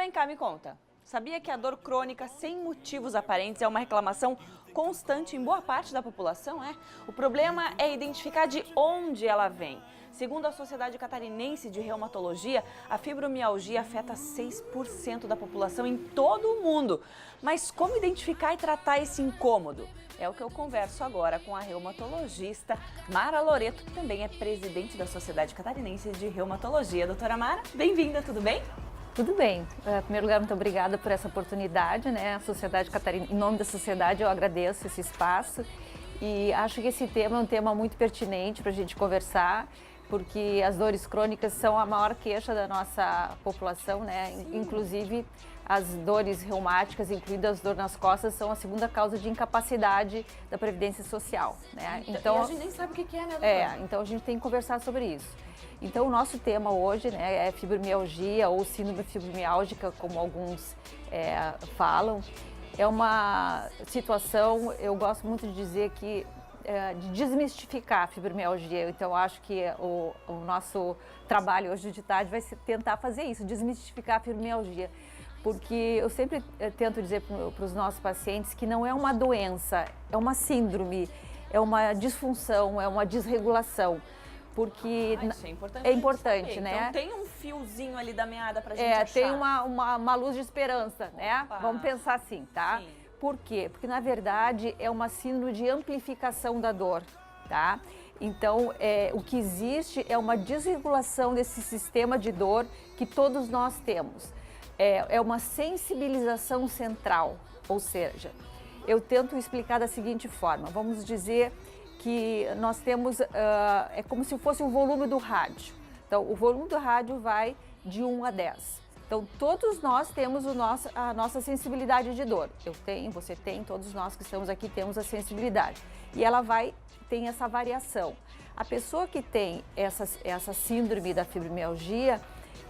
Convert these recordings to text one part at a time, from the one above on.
vem cá, me conta. Sabia que a dor crônica sem motivos aparentes é uma reclamação constante em boa parte da população, é? O problema é identificar de onde ela vem. Segundo a Sociedade Catarinense de Reumatologia, a fibromialgia afeta 6% da população em todo o mundo. Mas como identificar e tratar esse incômodo? É o que eu converso agora com a reumatologista Mara Loreto, que também é presidente da Sociedade Catarinense de Reumatologia. Doutora Mara, bem-vinda, tudo bem? Tudo bem. Em primeiro lugar, muito obrigada por essa oportunidade, né? A Sociedade Catarinense, em nome da sociedade, eu agradeço esse espaço e acho que esse tema é um tema muito pertinente para a gente conversar, porque as dores crônicas são a maior queixa da nossa população, né? Sim. Inclusive, as dores reumáticas, incluindo as dores nas costas, são a segunda causa de incapacidade da Previdência Social, né? Então, e a gente nem sabe o que é, né, doutora? Então a gente tem que conversar sobre isso. Então o nosso tema hoje, né, é fibromialgia ou síndrome fibromialgica, como alguns falam. É uma situação, eu gosto muito de dizer que de desmistificar a fibromialgia. Então, acho que o nosso trabalho hoje de tarde vai tentar fazer isso, desmistificar a fibromialgia. Porque eu sempre tento dizer para os nossos pacientes que não é uma doença, é uma síndrome, é uma disfunção, é uma desregulação. Porque isso é importante, saber. né? Então tem um fiozinho ali da meada pra gente achar. Tem uma luz de esperança, né? Opa. Vamos pensar assim, tá? Sim. Por quê? Porque, na verdade, é uma síndrome de amplificação da dor, tá? Então, o que existe é uma desregulação desse sistema de dor que todos nós temos. É uma sensibilização central, ou seja, eu tento explicar da seguinte forma. Vamos dizer que nós temos, é como se fosse o volume do rádio. Então, o volume do rádio vai de 1 a 10. Então, todos nós temos a nossa sensibilidade de dor. Eu tenho, você tem, todos nós que estamos aqui temos a sensibilidade. E ela tem essa variação. A pessoa que tem essa síndrome da fibromialgia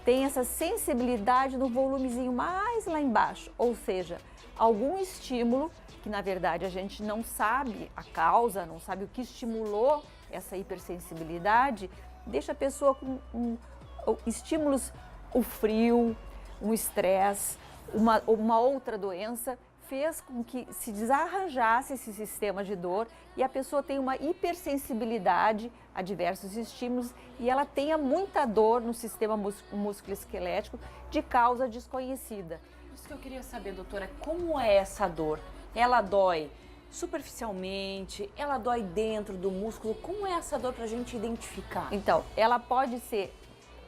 tem essa sensibilidade no volumezinho mais lá embaixo, ou seja, algum estímulo que na verdade a gente não sabe a causa, não sabe o que estimulou essa hipersensibilidade, deixa a pessoa com estímulos, o frio, um estresse, uma outra doença, fez com que se desarranjasse esse sistema de dor e a pessoa tem uma hipersensibilidade a diversos estímulos e ela tenha muita dor no sistema músculo-esquelético de causa desconhecida. Isso que eu queria saber, doutora, como é essa dor? Ela dói superficialmente? Ela dói dentro do músculo? Como é essa dor para a gente identificar? Então, ela pode ser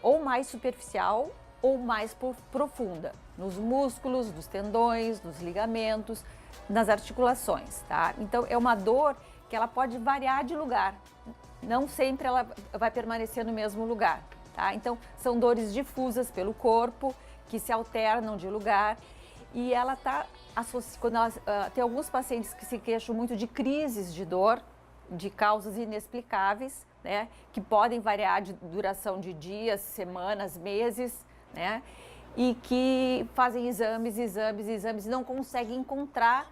ou mais superficial ou mais profunda, nos músculos, nos tendões, nos ligamentos, nas articulações, tá? Então, é uma dor que ela pode variar de lugar, não sempre ela vai permanecer no mesmo lugar, tá? Então, são dores difusas pelo corpo, que se alternam de lugar e ela está associada, tem alguns pacientes que se queixam muito de crises de dor, de causas inexplicáveis, né? Que podem variar de duração de dias, semanas, meses, né? E que fazem exames e não conseguem encontrar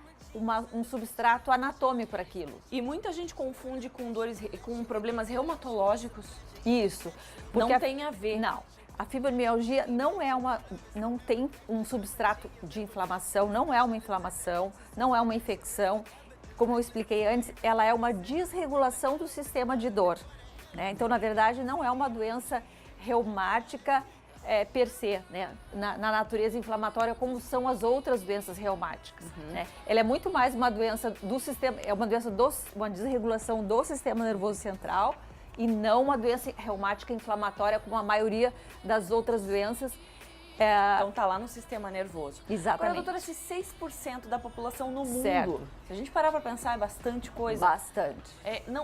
um substrato anatômico para aquilo. E muita gente confunde com problemas reumatológicos. Isso. Não tem a ver. Não. A fibromialgia não tem um substrato de inflamação, não é uma inflamação, não é uma infecção. Como eu expliquei antes, ela é uma desregulação do sistema de dor, né? Então, na verdade, não é uma doença reumática per se, né? Na natureza inflamatória, como são as outras doenças reumáticas, né? Ela é muito mais uma doença do sistema, é uma doença uma desregulação do sistema nervoso central e não uma doença reumática inflamatória como a maioria das outras doenças. Então tá lá no sistema nervoso. Exatamente. Agora, doutora, se 6% da população no mundo, Certo. se a gente parar para pensar, é bastante coisa. Bastante.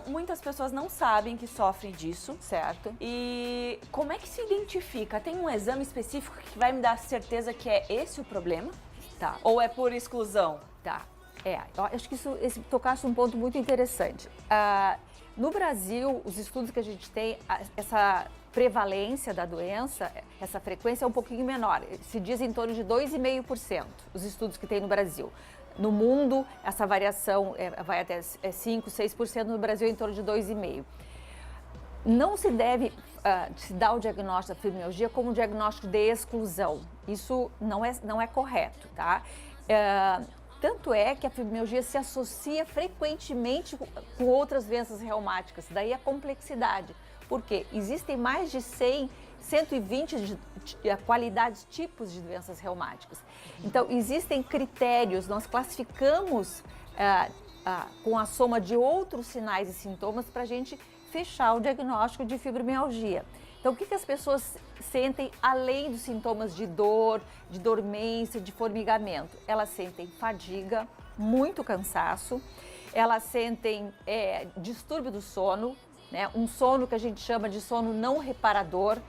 Muitas pessoas não sabem que sofrem disso. Certo. E como é que se identifica? Tem um exame específico que vai me dar certeza que é esse o problema? Tá. Ou é por exclusão? Tá. Eu acho que tocasse um ponto muito interessante. No Brasil, os estudos que a gente tem, essa prevalência da doença, essa frequência é um pouquinho menor. Se diz em torno de 2,5% os estudos que tem no Brasil. No mundo, essa variação vai até 5%, 6%, no Brasil em torno de 2,5%. Não se deve se dar o diagnóstico da fibromialgia como um diagnóstico de exclusão. Isso não é correto, tá? Tanto é que a fibromialgia se associa frequentemente com outras doenças reumáticas, daí a complexidade. Porque existem mais de 120 qualidades, tipos de doenças reumáticas. Então, existem critérios, nós classificamos com a soma de outros sinais e sintomas para a gente fechar o diagnóstico de fibromialgia. Então, o que as pessoas sentem além dos sintomas de dor, de dormência, de formigamento? Elas sentem fadiga, muito cansaço, elas sentem distúrbio do sono, né? Um sono que a gente chama de sono não reparador,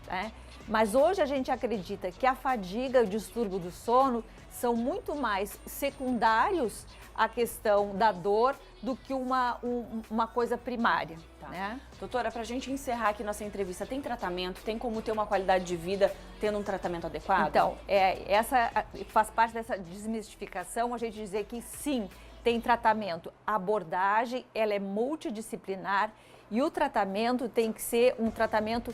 né? Mas hoje a gente acredita que a fadiga e o distúrbio do sono são muito mais secundários à questão da dor do que uma coisa primária. Tá. Né? Doutora, para a gente encerrar aqui nossa entrevista, tem tratamento? Tem como ter uma qualidade de vida tendo um tratamento adequado? Então, essa faz parte dessa desmistificação, a gente dizer que sim, tem tratamento. A abordagem, ela é multidisciplinar e o tratamento tem que ser um tratamento,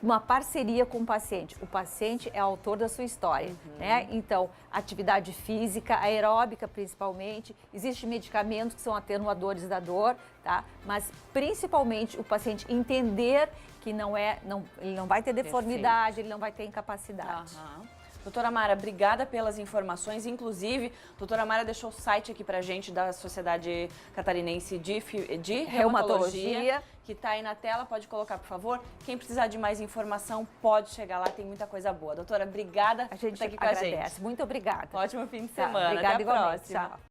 uma parceria com o paciente. O paciente é autor da sua história, né? Então, atividade física, aeróbica principalmente, existem medicamentos que são atenuadores da dor, tá? Mas principalmente o paciente entender que ele não vai ter deformidade, ele não vai ter incapacidade. Doutora Mara, obrigada pelas informações. Inclusive, a doutora Mara deixou o site aqui pra gente da Sociedade Catarinense de Reumatologia, que está aí na tela. Pode colocar, por favor. Quem precisar de mais informação, pode chegar lá, tem muita coisa boa. Doutora, obrigada por estar aqui com a gente. gente. Muito obrigada. Ótimo fim de semana. Obrigada, até a próxima. Tchau.